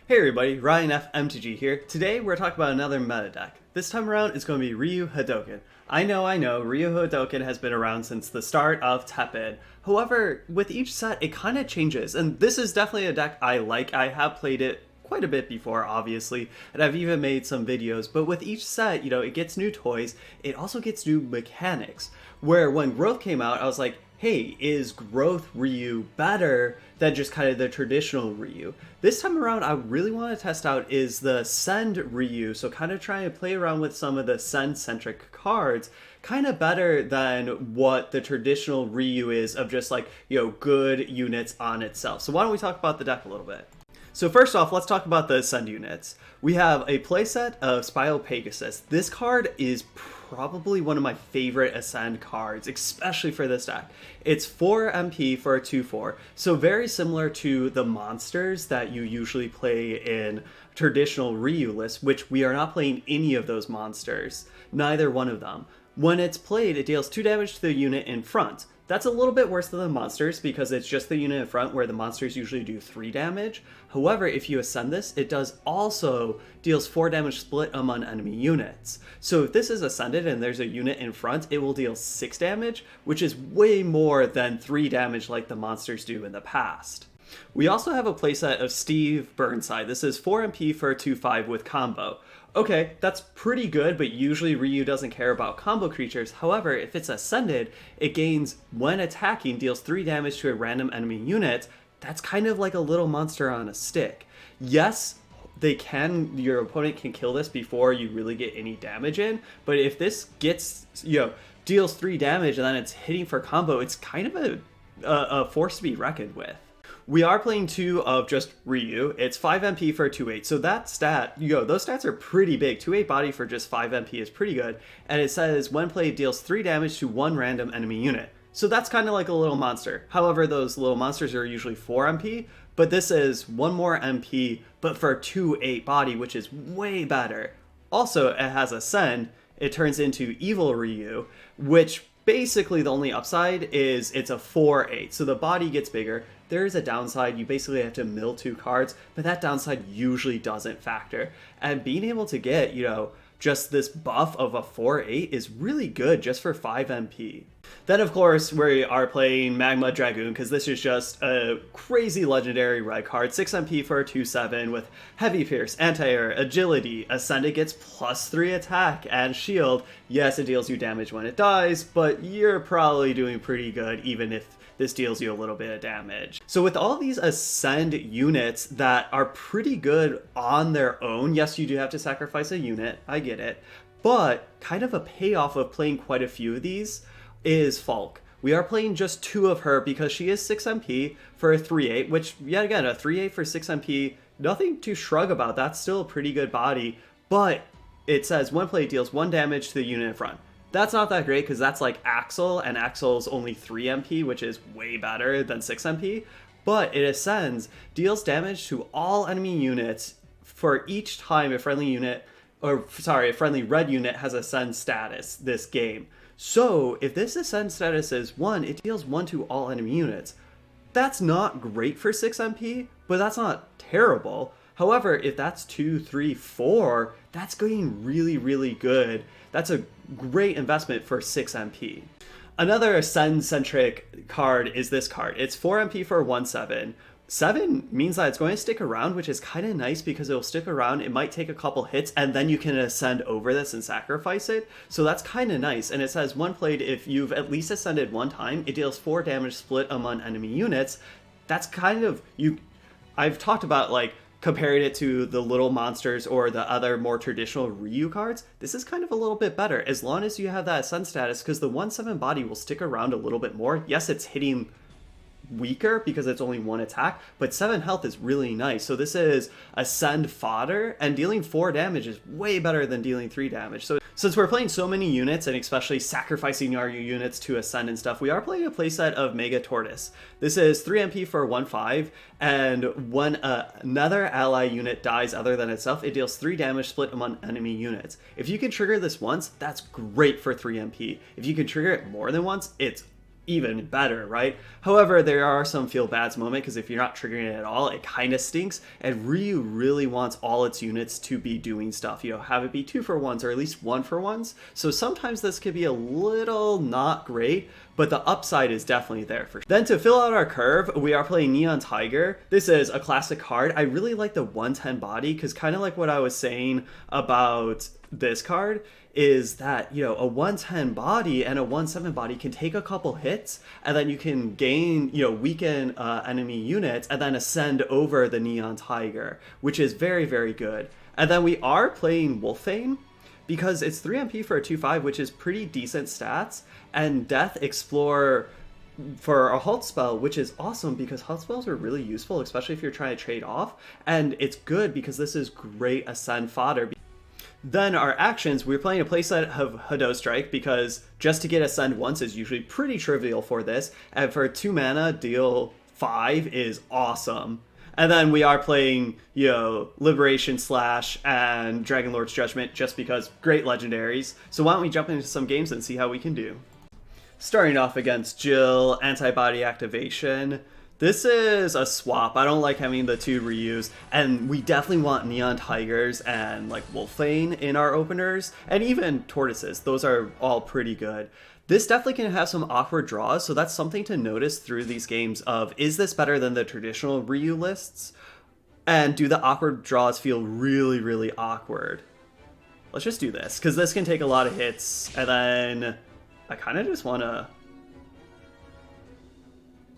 Hey everybody, Ryan F. MTG here. Today we're talking about another meta deck. This time around it's going to be Ryu Hadoken. I know, Ryu Hadoken has been around since the start of Teppen. However, with each set it kind of changes, and this is definitely a deck I like. I have played it quite a bit before, obviously, and I've even made some videos, but with each set, it gets new toys, it also gets new mechanics, where when Growth came out, I was like, hey, is Growth Ryu better than just kind of the traditional Ryu? This time around, I really want to test out is the Ascended Ryu, so kind of trying to play around with some of the Ascend-centric cards, kind of better than what the traditional Ryu is of just like, good units on itself. So why don't we talk about the deck a little bit? So first off, let's talk about the Ascend units. We have a playset of Spyro Pegasus. This card is probably one of my favorite Ascend cards, especially for this deck. It's 4 MP for a 2/4, so very similar to the monsters that you usually play in traditional Ryu lists, which we are not playing any of those monsters, neither one of them. When it's played, it deals 2 damage to the unit in front. That's a little bit worse than the monsters because it's just the unit in front where the monsters usually do 3 damage. However, if you ascend this, it does also deals 4 damage split among enemy units. So if this is ascended and there's a unit in front, it will deal 6 damage, which is way more than 3 damage like the monsters do in the past. We also have a playset of Steve Burnside. This is 4 MP for a 2/5 with combo. Okay, that's pretty good, but usually Ryu doesn't care about combo creatures. However, if it's ascended, it gains, when attacking, deals 3 damage to a random enemy unit. That's kind of like a little monster on a stick. Yes, your opponent can kill this before you really get any damage in, but if this gets, deals 3 damage and then it's hitting for combo, it's kind of a force to be reckoned with. We are playing 2 of just Ryu. It's 5 MP for a 2/8, so that stat, those stats are pretty big. 2/8 body for just 5 MP is pretty good, and it says when played deals 3 damage to 1 random enemy unit. So that's kind of like a little monster. However, those little monsters are usually 4 MP, but this is 1 more MP, but for a 2/8 body, which is way better. Also, it has Ascend. It turns into Evil Ryu, which basically the only upside is it's a 4/8, so the body gets bigger. There is a downside, you basically have to mill 2 cards, but that downside usually doesn't factor. And being able to get, just this buff of a 4/8 is really good just for 5 MP. Then of course we are playing Magma Dragoon because this is just a crazy legendary red card. 6 MP for a 2/7 with Heavy Pierce, Anti-Air, Agility. Ascended gets +3 attack and shield. Yes, it deals you damage when it dies, but you're probably doing pretty good even if this deals you a little bit of damage. So with all these Ascend units that are pretty good on their own, yes, you do have to sacrifice a unit, I get it, but kind of a payoff of playing quite a few of these is Falk. We are playing just 2 of her because she is 6 MP for a 3/8, which, yet again, a 3/8 for 6 MP, nothing to shrug about, that's still a pretty good body, but it says when played deals 1 damage to the unit in front. That's not that great because that's like Axel, and Axel's only 3 MP, which is way better than 6 MP, but it ascends, deals damage to all enemy units for each time a friendly red unit has Ascend status this game. So if this Ascend status is 1, it deals 1 to all enemy units. That's not great for 6 MP, but that's not terrible. However, if that's 2, 3, 4, that's going really, really good. That's a great investment for 6 MP. Another Ascend-centric card is this card. It's 4 MP for 1/7. 7 means that it's going to stick around, which is kind of nice because it'll stick around. It might take a couple hits, and then you can ascend over this and sacrifice it. So that's kind of nice. And it says, when played, if you've at least ascended 1 time, it deals 4 damage split among enemy units. That's kind of, I've talked about comparing it to the little monsters or the other more traditional Ryu cards. This is kind of a little bit better as long as you have that Ascend status, because the 1/7 body will stick around a little bit more. Yes, it's hitting weaker because it's only 1 attack, but 7 health is really nice. So this is Ascend fodder, and dealing 4 damage is way better than dealing 3 damage. So since we're playing so many units, and especially sacrificing our units to Ascend and stuff, we are playing a playset of Mega Tortoise. This is 3 MP for 1/5, and when another ally unit dies other than itself, it deals 3 damage split among enemy units. If you can trigger this once, that's great for 3 MP. If you can trigger it more than once, it's even better, right? However, there are some feel bads moment because if you're not triggering it at all, it kind of stinks. And Ryu really wants all its units to be doing stuff, you know, have it be 2-for-1s or at least 1-for-1s. So sometimes this could be a little not great, but the upside is definitely there for sure. Then to fill out our curve, we are playing Neon Tiger. This is a classic card. I really like the 110 body because kind of like what I was saying about this card is that, you know, a 110 body and a 1-7 body can take a couple hits and then you can gain, you know, weaken enemy units and then ascend over the Neon Tiger, which is very, very good. And then we are playing Wolfane because it's 3 MP for a 2-5, which is pretty decent stats, and Death Explore for a halt spell, which is awesome because halt spells are really useful, especially if you're trying to trade off, and it's good because this is great ascend fodder. Then our actions, we're playing a playset of Hado Strike because just to get Ascend once is usually pretty trivial for this, and for 2 mana, deal 5 is awesome. And then we are playing, you know, Liberation Slash and Dragon Lord's Judgment just because great legendaries. So why don't we jump into some games and see how we can do. Starting off against Jill, Antibody Activation. This is a swap. I don't like having the 2 Ryus, and we definitely want Neon Tigers and like Wolfane in our openers, and even Tortoises. Those are all pretty good. This definitely can have some awkward draws, so that's something to notice through these games of, is this better than the traditional Ryu lists? And do the awkward draws feel really, really awkward? Let's just do this, because this can take a lot of hits, and then I kind of just want to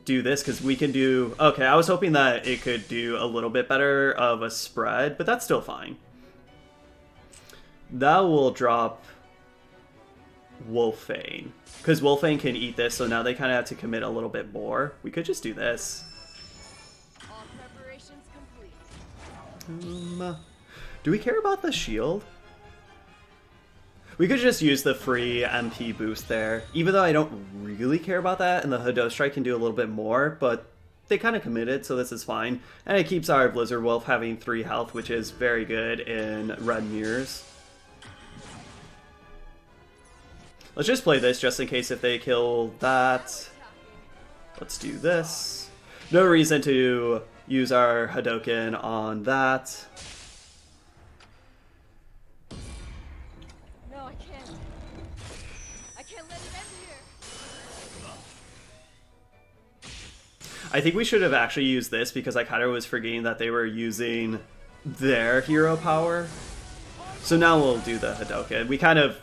do this because we can do... Okay, I was hoping that it could do a little bit better of a spread, but that's still fine. That will drop Wolfane, because Wolfane can eat this, so now they kind of have to commit a little bit more. We could just do this. All preparations complete. Do we care about the shield? We could just use the free MP boost there, even though I don't really care about that, and the Hado Strike can do a little bit more, but they kind of committed, so this is fine. And it keeps our Blizzard Wolf having 3 health, which is very good in red mirrors. Let's just play this just in case if they kill that. Let's do this. No reason to use our Hadoken on that. No, I can't. I can't let it end here. I think we should have actually used this because I kind of was forgetting that they were using their hero power. So now we'll do the Hadoken. We kind of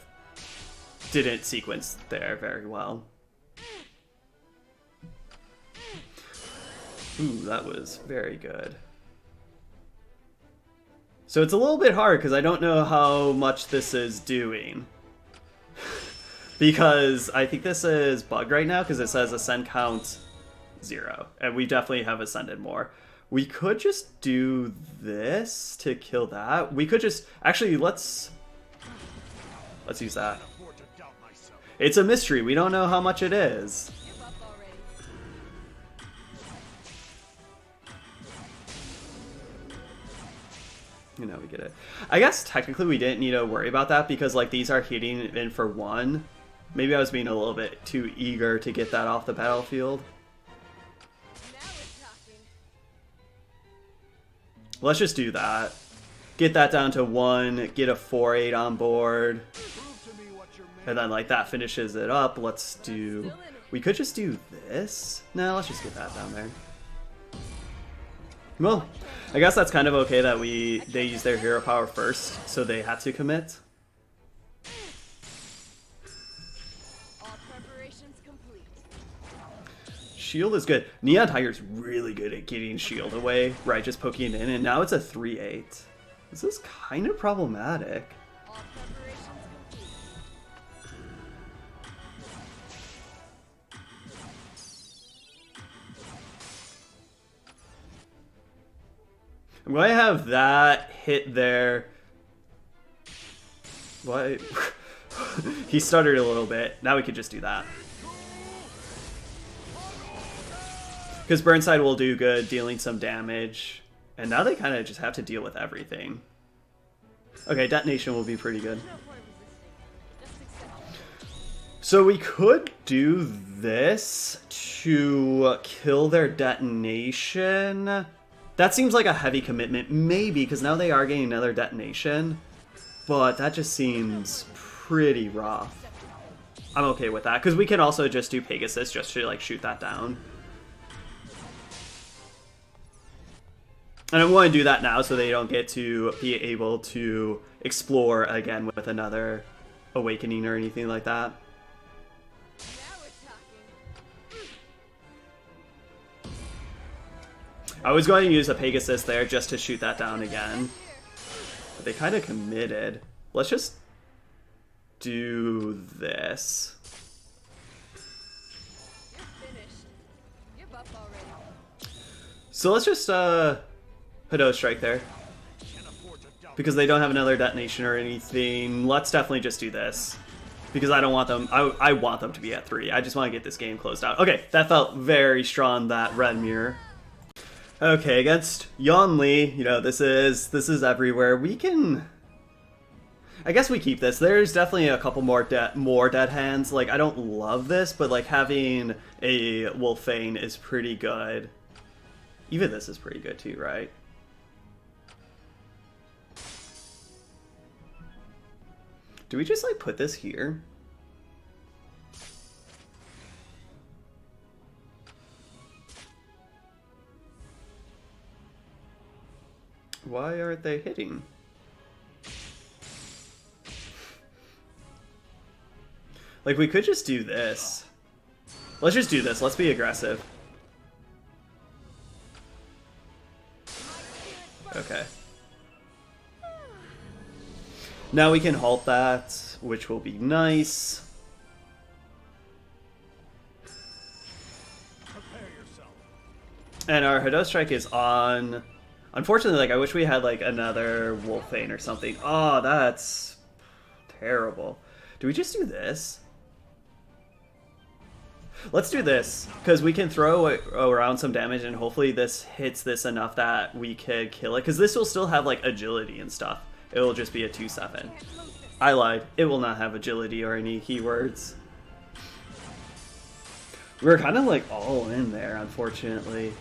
didn't sequence there very well. Ooh, that was very good. So it's a little bit hard because I don't know how much this is doing. Because I think this is bugged right now because it says ascend count 0. And we definitely have ascended more. We could just do this to kill that. We could just... Actually, let's use that. It's a mystery. We don't know how much it is. Give up already. You know, we get it. I guess technically we didn't need to worry about that because like these are hitting in for 1. Maybe I was being a little bit too eager to get that off the battlefield. Now we're talking. Let's just do that. Get that down to 1, get a 4-8 on board. And then like that finishes it up. Let's do... We could just do this. No, let's just get that down there. Well, I guess that's kind of okay that they use their hero power first, so they had to commit. All preparations complete. Shield is good. Neon Tiger's really good at getting shield away, right? Just poking it in, and now it's a 3-8. This is kind of problematic. All preparations complete. I'm going to have that hit there. What? He stuttered a little bit. Now we could just do that. Because Burnside will do good, dealing some damage. And now they kind of just have to deal with everything. Okay, Detonation will be pretty good. No point resisting. Just accept. So we could do this to kill their detonation. That seems like a heavy commitment, maybe, because now they are getting another detonation. But that just seems pretty rough. I'm okay with that, because we can also just do Pegasus just to, like, shoot that down. And I'm going to do that now so they don't get to be able to explore again with another awakening or anything like that. Now we're talking. I was going to use a Pegasus there just to shoot that down again. But they kind of committed. Let's just do this. You're finished. Give up already. So let's just Hado strike there. Because they don't have another detonation or anything. Let's definitely just do this. Because I don't want them, I want them to be at 3. I just want to get this game closed out. Okay, that felt very strong, that red mirror. Okay, against Yonli, you know, this is everywhere. We can, I guess we keep this. There's definitely a couple more dead hands. Like, I don't love this, but like having a Wolfane is pretty good. Even this is pretty good too, right? Do we just like put this here? Why aren't they hitting? Like, we could just do this. Let's just do this. Let's be aggressive. Okay. Now we can halt that, which will be nice. And our Hado Strike is on. Unfortunately, like, I wish we had, like, another Wolfane or something. Oh, that's terrible. Do we just do this? Let's do this, because we can throw around some damage, and hopefully this hits this enough that we could kill it. Because this will still have, like, agility and stuff. It will just be a 2/7. I lied. It will not have agility or any keywords. We're kind of, like, all in there, unfortunately.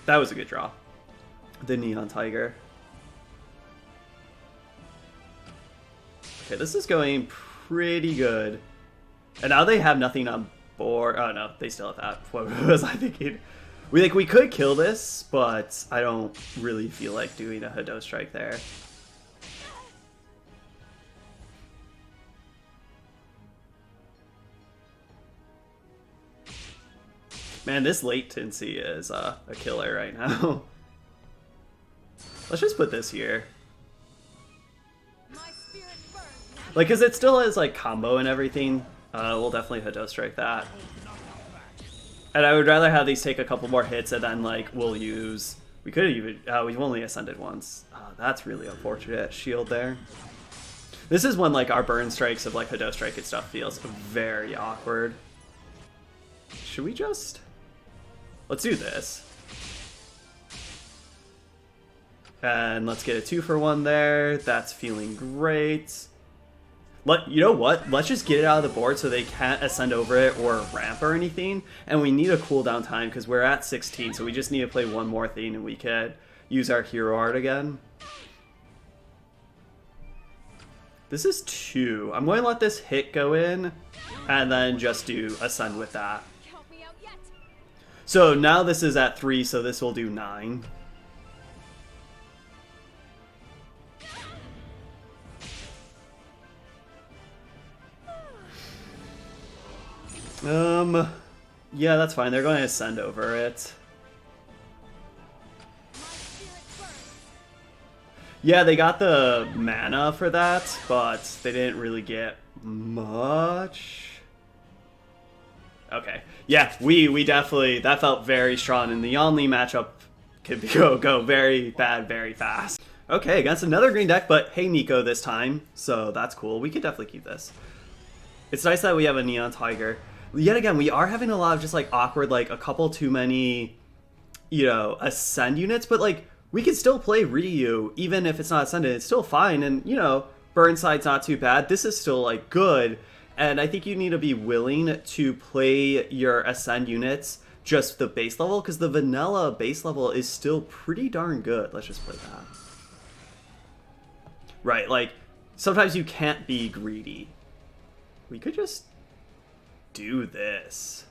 That was a good draw. The Neon Tiger. Okay, this is going pretty good. And now they have nothing on board. Oh no, they still have that. What was I thinking? We could kill this, but I don't really feel like doing a Hado Strike there. Man, this latency is a killer right now. Let's just put this here. Like, cause it still has like combo and everything. We'll definitely Hado Strike that. And I would rather have these take a couple more hits and then like we'll use. We could even. We've only ascended once. That's really unfortunate. Shield there. This is when like our burn strikes of like Hado Strike and stuff feels very awkward. Should we just? Let's do this. And let's get a 2-for-1 there. That's feeling great. You know what? Let's just get it out of the board so they can't ascend over it or ramp or anything. And we need a cooldown time because we're at 16, so we just need to play one more thing and we could use our hero art again. This is 2. I'm going to let this hit go in and then just do ascend with that. So now this is at 3, so this will do 9. Yeah, that's fine. They're going to ascend over it. Yeah, they got the mana for that, but they didn't really get much. Okay. Yeah, we definitely, that felt very strong, and the Yonli matchup could go very bad very fast. Okay, against another green deck, but hey Nico this time, so that's cool. We could definitely keep this. It's nice that we have a Neon Tiger. Yet again, we are having a lot of just like awkward, like a couple too many, you know, ascend units, but like we can still play Ryu, even if it's not Ascended. It's still fine, and, you know, Burnside's not too bad. This is still, like, good, and I think you need to be willing to play your Ascend units just the base level, because the vanilla base level is still pretty darn good. Let's just play that. Right, like, sometimes you can't be greedy. We could just do this.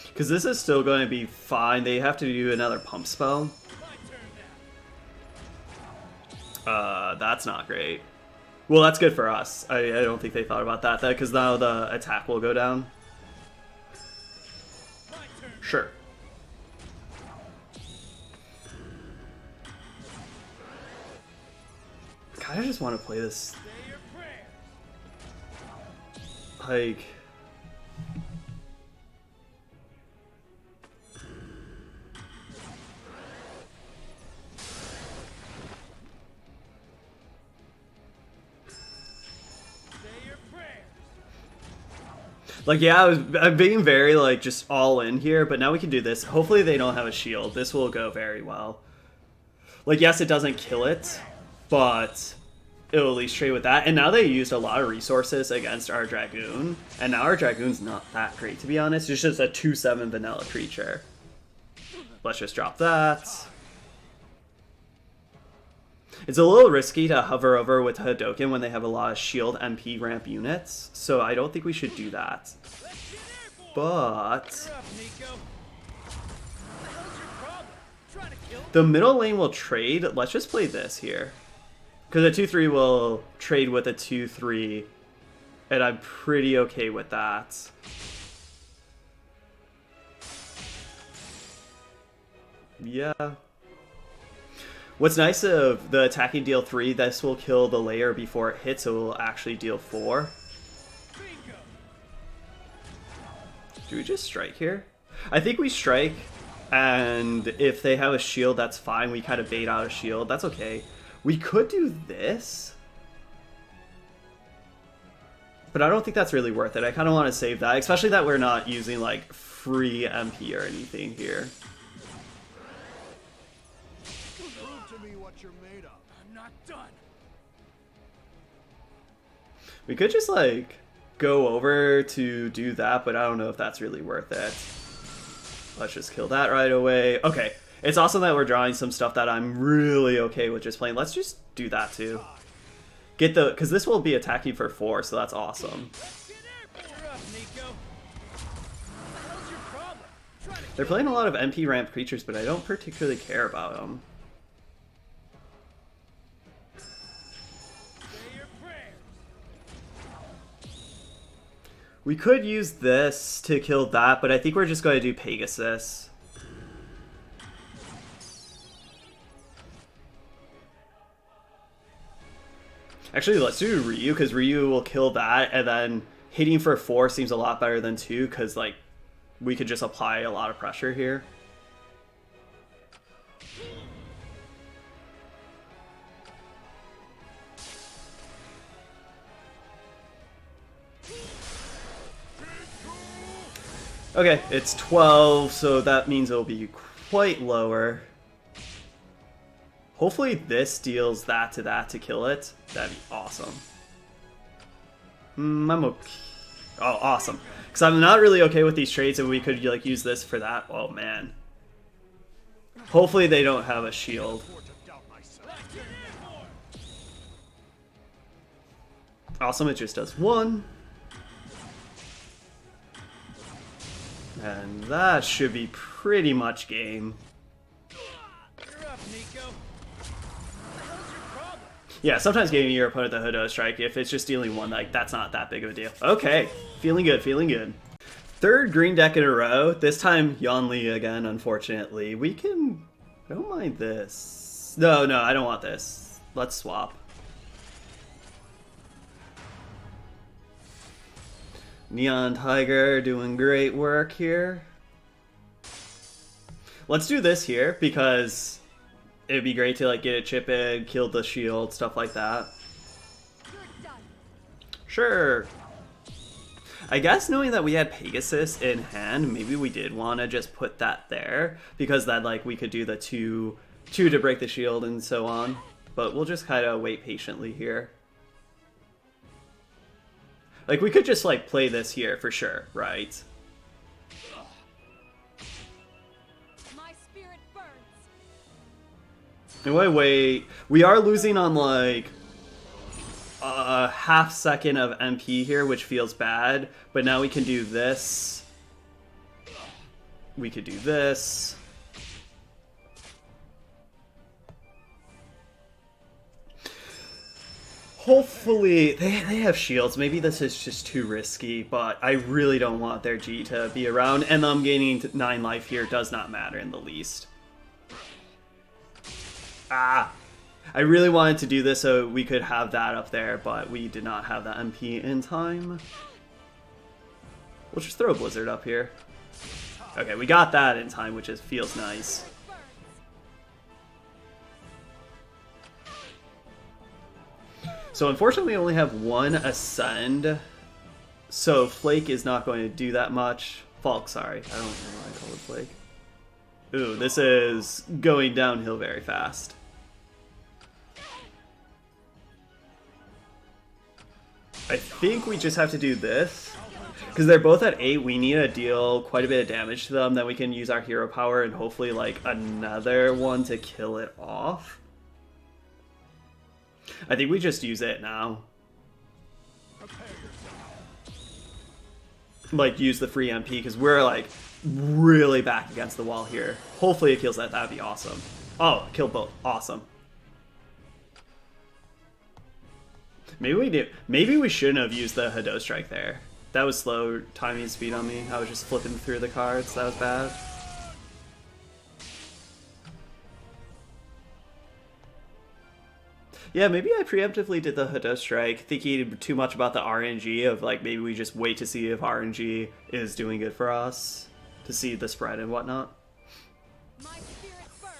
Because this is still going to be fine. They have to do another pump spell. That's not great. Well, that's good for us. I don't think they thought about that, because now the attack will go down. Sure. God, I just want to play this. Like... Like, yeah, I'm being very, like, just all in here, but now we can do this. Hopefully they don't have a shield. This will go very well. Like, yes, it doesn't kill it, but it'll at least trade with that. And now they used a lot of resources against our Dragoon, and now our Dragoon's not that great, to be honest. It's just a 2/7 vanilla creature. Let's just drop that. It's a little risky to hover over with Hadoken when they have a lot of shield MP ramp units, so I don't think we should do that. But... the middle lane will trade. Let's just play this here. Because a 2/3 will trade with a 2/3, and I'm pretty okay with that. Yeah. What's nice of the attacking deal 3, this will kill the layer before it hits, so it will actually deal 4. Do we just strike here? I think we strike, and if they have a shield, that's fine. We kind of bait out a shield. That's okay. We could do this, but I don't think that's really worth it. I kind of want to save that, especially that we're not using, like, free MP or anything here. We could just, like, go over to do that, but I don't know if that's really worth it. Let's just kill that right away. Okay, it's awesome that we're drawing some stuff that I'm really okay with just playing. Let's just do that too. Get the, because this will be attacking for 4, so that's awesome. They're playing a lot of MP ramp creatures, but I don't particularly care about them. We could use this to kill that, but I think we're just going to do Pegasus. Actually, let's do Ryu, because Ryu will kill that, and then hitting for 4 seems a lot better than 2, because, like, we could just apply a lot of pressure here. Okay, it's 12, so that means it'll be quite lower. Hopefully this deals that to kill it. That'd be awesome. I'm okay. Oh, awesome. Because I'm not really okay with these trades, and we could, like, use this for that. Oh, man. Hopefully they don't have a shield. Awesome, it just does 1. And that should be pretty much game. Yeah, sometimes giving your opponent the Hodo strike, if it's just dealing 1, like, that's not that big of a deal. Okay, feeling good, feeling good. Third green deck in a row. This time Yonli again, unfortunately. We can... I don't mind this. No, I don't want this. Let's swap. Neon Tiger doing great work here. Let's do this here, because It'd be great to like get a chip in, kill the shield, stuff like that. You're done. Sure. I guess knowing that we had Pegasus in hand, maybe we did want to just put that there because that like we could do the two to break the shield and so on. But we'll just kind of wait patiently here. Like we could just like play this here for sure, right? My spirit burns. And wait, we are losing on like a half second of MP here, which feels bad. But now we can do this. We could do this. Hopefully, they have shields. Maybe this is just too risky, but I really don't want their G to be around. And them gaining 9 life here does not matter in the least. Ah! I really wanted to do this so we could have that up there, but we did not have that MP in time. We'll just throw a Blizzard up here. Okay, we got that in time, which feels nice. So unfortunately we only have one Ascend, so Flake is not going to do that much. Falk, sorry. I don't know why I call it Flake. Ooh, this is going downhill very fast. I think we just have to do this. Because they're both at 8, we need to deal quite a bit of damage to them, then we can use our hero power and hopefully like another one to kill it off. I think we just use it now. Like, use the free MP, because we're, like, really back against the wall here. Hopefully it kills that. That'd be awesome. Oh, killed both. Awesome. Maybe we do. Maybe we shouldn't have used the Hado Strike there. That was slow timing speed on me. I was just flipping through the cards. That was bad. Yeah, maybe I preemptively did the Hado Strike, thinking too much about the RNG of like maybe we just wait to see if RNG is doing good for us, to see the spread and whatnot. My spirit burns.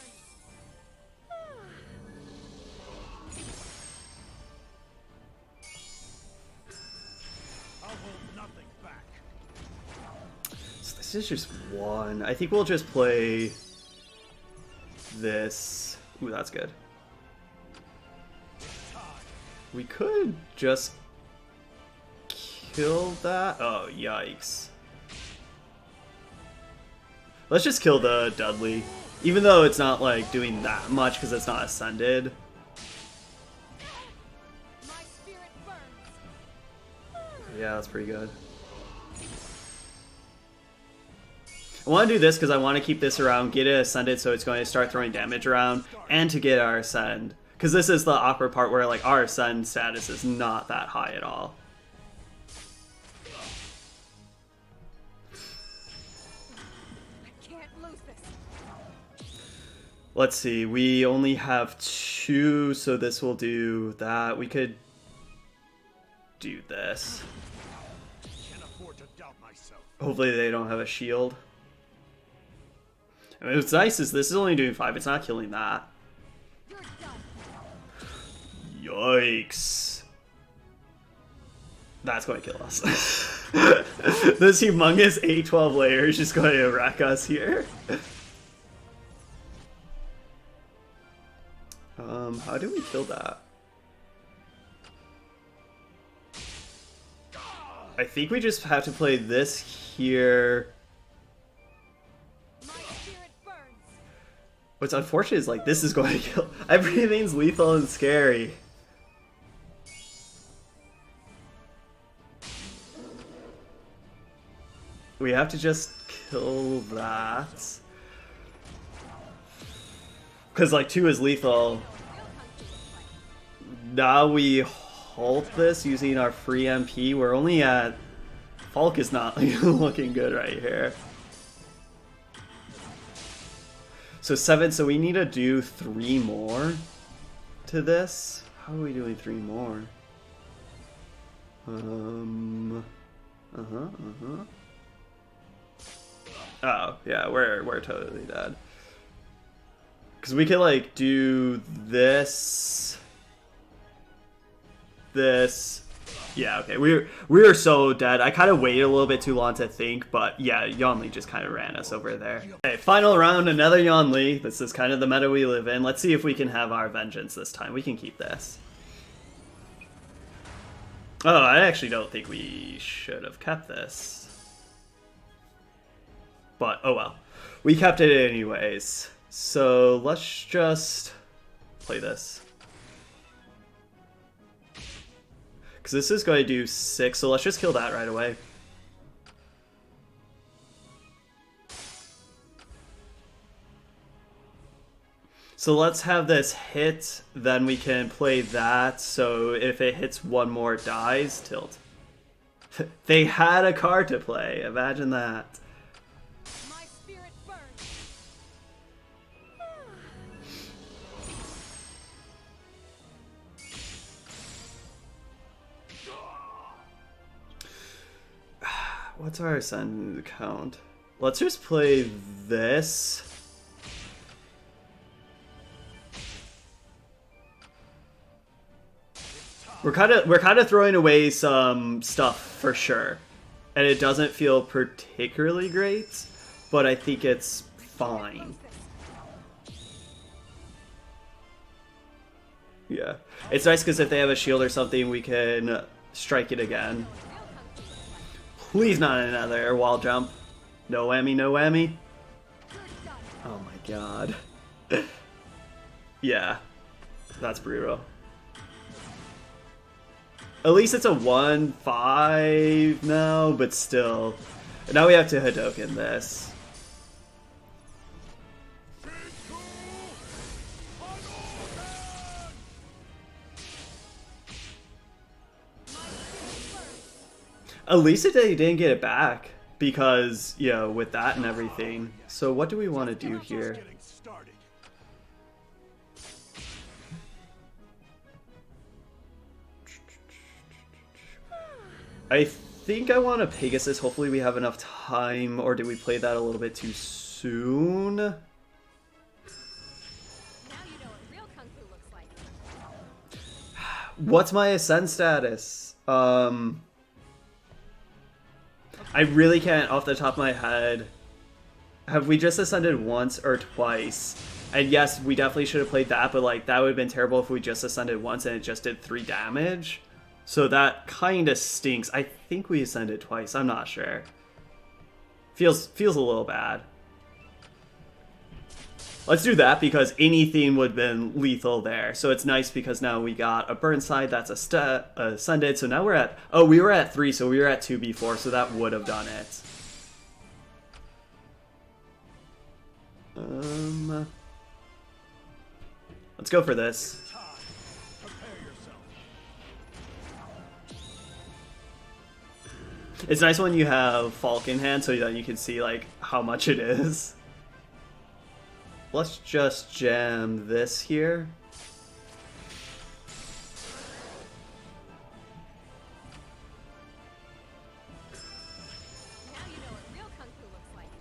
I'll hold nothing back. So this is just one. I think we'll just play this. Ooh, that's good. We could just kill that. Oh, yikes. Let's just kill the Dudley. Even though it's not like doing that much because it's not ascended. My spirit burns. Yeah, that's pretty good. I want to do this because I want to keep this around, get it ascended so it's going to start throwing damage around, and to get our ascend. Because this is the awkward part where like our ascend status is not that high at all. I can't lose this. Let's see, we only have 2, so this will do that. We could do this. Can't afford to doubt myself. Hopefully they don't have a shield. I mean, what's nice is this is only doing 5, it's not killing that. You're done. Yikes. That's going to kill us. This humongous A12 layer is just going to wreck us here. How do we kill that? I think we just have to play this here. My spirit burns. What's unfortunate is like this is going to kill. Everything's lethal and scary. We have to just kill that. Because like 2 is lethal. Now we halt this using our free MP. We're only at... Falk is not looking good right here. So 7, so we need to do 3 more to this. How are we doing 3 more? Oh, yeah, we're totally dead. Because we could, like, do this. This. Yeah, okay. We were so dead. I kind of waited a little bit too long to think, but yeah, Yonli just kind of ran us over there. Okay, final round, another Yonli. This is kind of the meta we live in. Let's see if we can have our vengeance this time. We can keep this. Oh, I actually don't think we should have kept this. But, oh well. We kept it anyways. So, let's just play this. Because this is going to do 6, so let's just kill that right away. So let's have this hit, then we can play that, so if it hits one more, it dies, tilt. They had a card to play, imagine that. My spirit burns. What's our ascendant count? Let's just play this. We're kind of throwing away some stuff for sure, and it doesn't feel particularly great, but I think it's fine. Yeah, it's nice because if they have a shield or something, we can strike it again. Please not another wall jump. No whammy, no whammy. Oh my god. Yeah, that's brutal. At least it's a 1-5 now, but still. Now we have to Hadoken this. At least they didn't get it back, because, you know, with that and everything. So what do we want to do here? I think I want a Pegasus. Hopefully we have enough time, or did we play that a little bit too soon? Now you know what real kung fu looks like. What's my ascend status? I really can't off the top of my head. Have we just ascended once or twice? And yes, we definitely should have played that, but like that would have been terrible if we just ascended once and it just did 3 damage. So that kind of stinks. I think we ascended twice. I'm not sure. Feels a little bad. Let's do that because anything would have been lethal there. So it's nice because now we got a burnside that's ascended. So now we're at... Oh, we were at 3, so we were at 2 before, so that would have done it. Let's go for this. It's nice when you have Falk in hand so that you can see like how much it is. Let's just jam this here. Now you know what real kung fu looks like.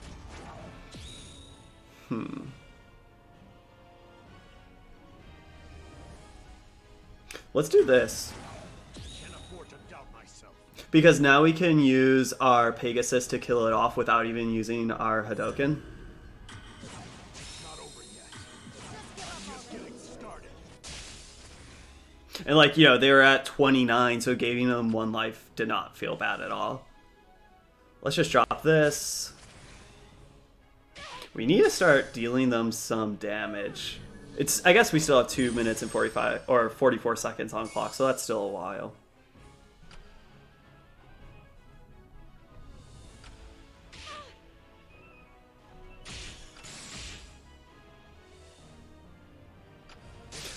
Let's do this. Can't afford to doubt myself. Because now we can use our Pegasus to kill it off without even using our Hadoken. Not over yet. Just getting started. And like, you know, they were at 29, so giving them 1 life did not feel bad at all. Let's just drop this. We need to start dealing them some damage. I guess we still have 2 minutes and 45 or 44 seconds on clock, so that's still a while.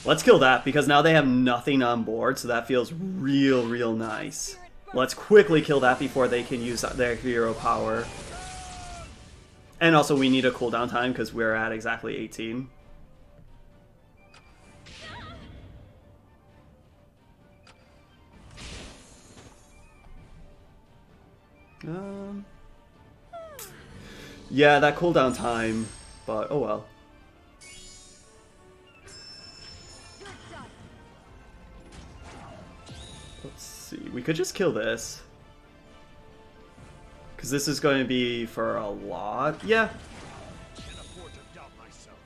Let's kill that because now they have nothing on board, so that feels real nice. Let's quickly kill that before they can use their hero power. And also we need a cooldown time because we're at exactly 18. Yeah, that cooldown time, but oh well. see. We could just kill this. Because this is going to be for a lot. Yeah. Can't afford to doubt myself.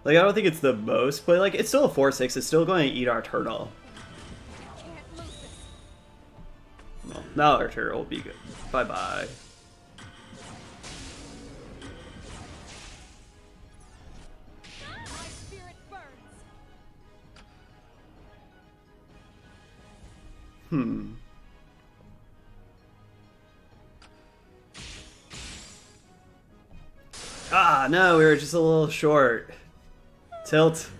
Like, I don't think it's the most, but like, it's still a 4/6. It's still going to eat our turtle. Can't lose this. Well, now our turtle will be good. Bye-bye. My spirit burns. Ah, no, we were just a little short. Tilt.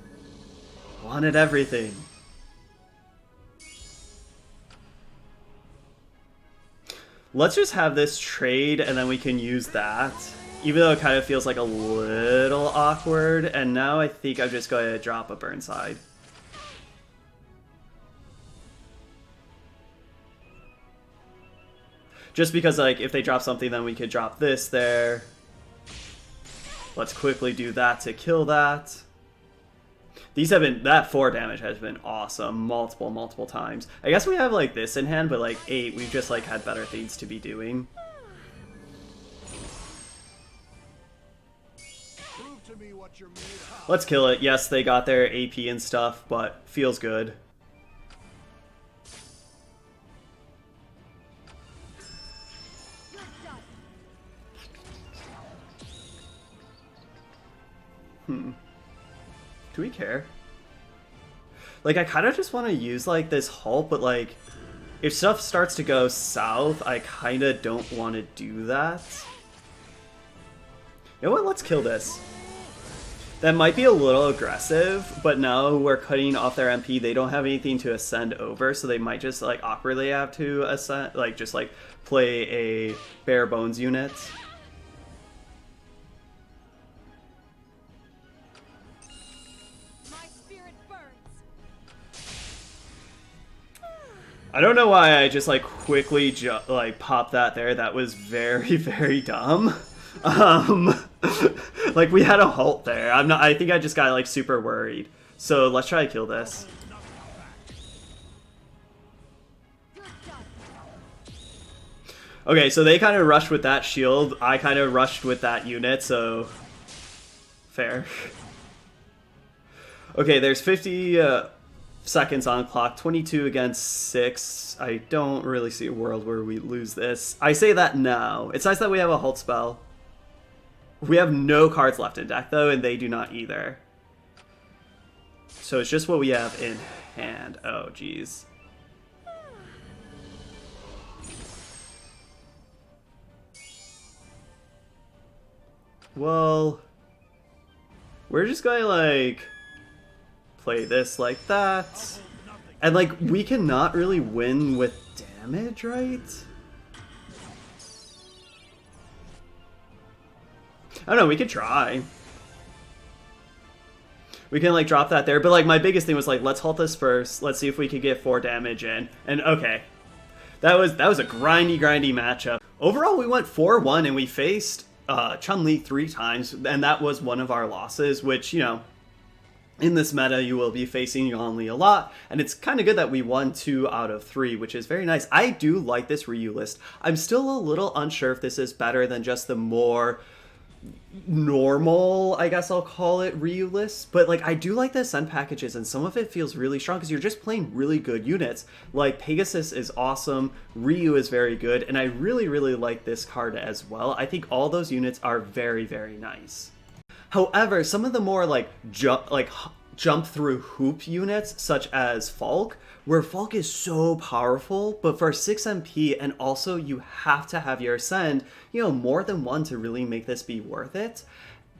Wanted everything. Let's just have this trade and then we can use that. Even though it kind of feels like a little awkward. And now I think I'm just going to drop a Burnside. Just because, like, if they drop something, then we could drop this there. Let's quickly do that to kill that. These have been, that 4 damage has been awesome multiple times. I guess we have, like, this in hand, but, like, 8, we've just, like, had better things to be doing. Prove to me what you're made of. Let's kill it. Yes, they got their AP and stuff, but feels good. You're done. Do we care? Like, I kind of just want to use, like, this halt, but, like, if stuff starts to go south, I kind of don't want to do that. You know what? Let's kill this. That might be a little aggressive, but now we're cutting off their MP. They don't have anything to ascend over, so they might just, like, awkwardly have to ascend, like, just, like, play a bare bones unit. My spirit burns. I don't know why I just, like, quickly like popped that there. That was very, very dumb. Like, we had a halt there. I think I just got, like, super worried. So let's try to kill this. You're done. Okay, so they kind of rushed with that shield. I kind of rushed with that unit, so fair. Okay, there's 50 seconds on clock, 22 against 6. I don't really see a world where we lose this. I say that now. It's nice that we have a halt spell. We have no cards left in deck, though, and they do not either. So it's just what we have in hand. Oh, jeez. Well, we're just going to, like, play this like that. And, like, we cannot really win with damage, right? I don't know, we could try. We can, like, drop that there. But, like, my biggest thing was, like, let's halt this first. Let's see if we could get 4 damage in. And, okay. That was a grindy matchup. Overall, we went 4-1 and we faced Chun-Li 3 times. And that was one of our losses, which, you know, in this meta, you will be facing Chun-Li a lot, and it's kind of good that we won 2 out of 3, which is very nice. I do like this Ryu list. I'm still a little unsure if this is better than just the more normal, I guess I'll call it, Ryu list, but, like, I do like the Ascend packages, and some of it feels really strong because you're just playing really good units. Like, Pegasus is awesome, Ryu is very good, and I really like this card as well. I think all those units are very nice. However, some of the more, like, jump through hoop units, such as Falk, where Falk is so powerful, but for 6 MP, and also you have to have your Ascend, you know, more than one to really make this be worth it.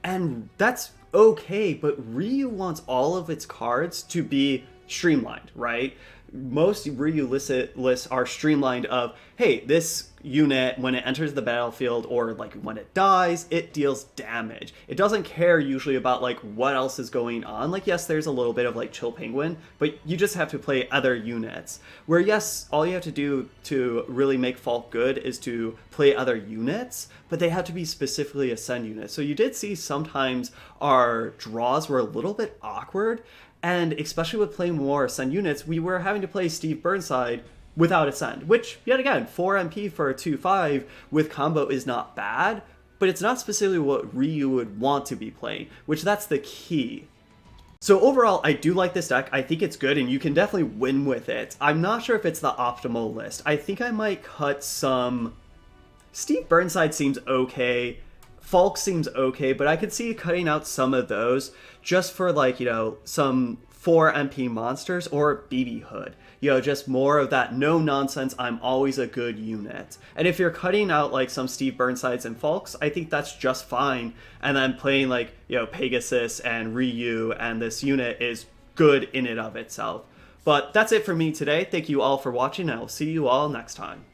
And that's okay, but Ryu wants all of its cards to be streamlined, right? Most Ryu lists are streamlined of, hey, this unit, when it enters the battlefield or, like, when it dies, it deals damage. It doesn't care usually about, like, what else is going on. Like, yes, there's a little bit of, like, Chill Penguin, but you just have to play other units. Where, yes, all you have to do to really make Falk good is to play other units, but they have to be specifically Ascend units. So you did see sometimes our draws were a little bit awkward, And especially with playing more Ascend units, we were having to play Steve Burnside without Ascend, which, yet again, 4 MP for a 2-5 with combo is not bad, but it's not specifically what Ryu would want to be playing, which that's the key. So overall, I do like this deck. I think it's good, and you can definitely win with it. I'm not sure if it's the optimal list. I think I might cut some... Steve Burnside seems okay. Falk seems okay, but I could see cutting out some of those just for, like, you know, some 4 MP monsters or BB Hood. You know, just more of that no nonsense, I'm always a good unit. And if you're cutting out like some Steve Burnsides and Falks, I think that's just fine. And then playing like, you know, Pegasus and Ryu and this unit is good in and of itself. But that's it for me today. Thank you all for watching, and I will see you all next time.